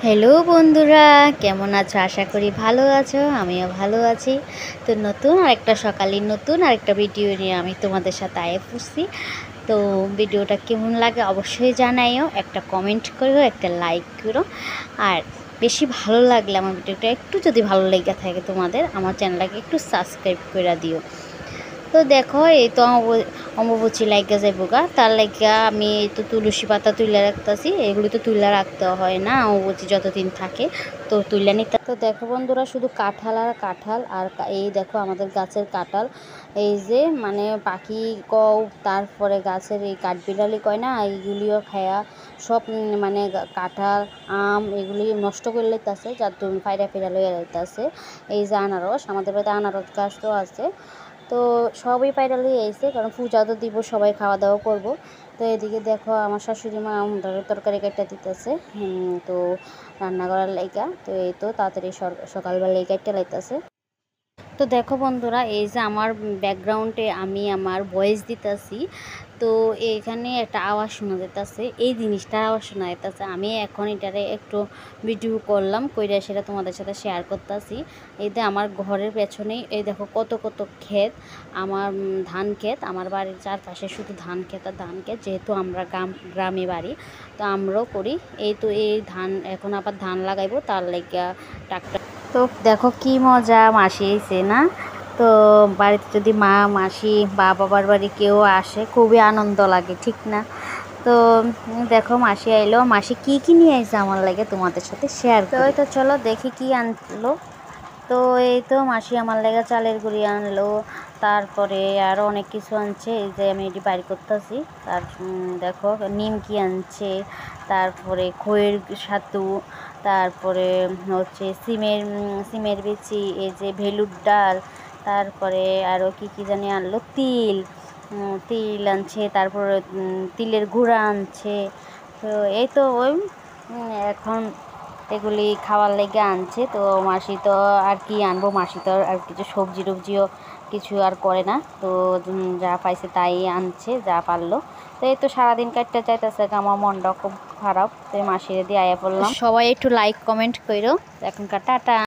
Hello বন্ধুরা, কেমন আছো? আশা করি ভালো আছো। আমিও ভালো আছি। তো নতুন আরেকটা সকালে নতুন আরেকটা ভিডিও নিয়ে আমি তোমাদের সাথে আয়ে পড়ছি। তো ভিডিওটা কেমন লাগে অবশ্যই জানাইও, একটা কমেন্ট করো, একটা লাইক করো। আর বেশি ভালো লাগলে আমার ভিডিওটা একটু যদি ভালো লেগে থাকে তোমাদের, আমার চ্যানেলটাকে একটু সাবস্ক্রাইব করে দিও। তো দেখো এই তো অম্বুবাচী লাইগা যাইবো গা, তার লাইগা আমি এই তো তুলসী পাতা তুলে রাখতেছি। এগুলি তো তুলে রাখতে হয় না, অম্বুবাচী যতদিন থাকে তো তুলে নিতে। তো দেখো বন্ধুরা, শুধু কাঁঠাল আর কাঁঠাল আর এই দেখো আমাদের গাছের কাঁঠাল। এই যে মানে পাখি কও, তারপরে গাছের এই কাঠবিড়ালি কয় না, এইগুলিও খায়া সব মানে কাঁঠাল আম এগুলি নষ্ট করে লইতেছে, যার ধরুন ফাইরা ফিরা লইয়া যাইতেছে। এই যে আনারস, আমাদের বাড়িতে আনারস গাছ তো আছে। তো সবই পায়রা লই আইছে, কারণ পূজা তো দিব, সবাই খাওয়া দাওয়া করব। তো এদিকে দেখো আমার শাশুড়ি মা তরকারি কাটটা দিতেছে, তো রান্না করার লাইগা। তো এই তো তাড়াতাড়ি সকালবেলা এই কাটটা লাইতেছে। তো দেখো বন্ধুরা, এই যে আমার ব্যাকগ্রাউন্ডে আমি আমার ভয়েস দিতেছি, তো এইখানে একটা আওয়াজ শোনা যেতেছে, এই জিনিসটার আওয়াজ শোনা যেতেছে। আমি এখন এটারে একটু ভিডিও করলাম, কইরা সেটা তোমাদের সাথে শেয়ার করতেছি। এই যে আমার ঘরের পেছনেই এই দেখো কত কত ক্ষেত, আমার ধান ক্ষেত, আমার বাড়ির চারপাশে শুধু ধান ক্ষেত আর ধান ক্ষেত, যেহেতু আমরা গ্রামে বাড়ি, তো আমরাও করি। এই তো এই ধান এখন আবার ধান লাগাইবো, তার লাইগা ট্রাক্টর। তো দেখো কি মজা, মাসি এসে না। তো বাড়িতে যদি মা মাসি বা বাবার বাড়ি কেউ আসে, খুবই আনন্দ লাগে, ঠিক না? তো দেখো মাসি আইলো, মাসি কি নিয়ে আসছে আমার লাগে তোমাদের সাথে শেয়ার করি। তো চলো দেখি কি আনলো। তো এই তো মাসি আমার লেগে চালের গুঁড়ি আনলো, তারপরে আরও অনেক কিছু আনছে। এই যে আমি এটি বাইর করতেছি। তার দেখো নিমকি আনছে, তারপরে খইয়ের সাতু, তারপরে হচ্ছে সিমের বিচি, এই যে ভেলুর ডাল, তারপরে আরও কি জানি আনলো, তিল আনছে, তারপরে তিলের গুঁড়া আনছে। তো এই তো ওই এখন এগুলি খাওয়ার লেগে আনছে। তো মাসি তো আর কি আনবো, মাসি তো আর কিছু সবজি টবজিও কিছু আর করে না। তো যা পাইছে তাই আনছে, যা পারলো। তো এই তো সারাদিন কাটতে চাইতেছে, আমার মনটা খুব খারাপ। তো মাসিরে দিয়ে আয়া পড়লাম। সবাই একটু লাইক কমেন্ট করো। এখনকার টাটা।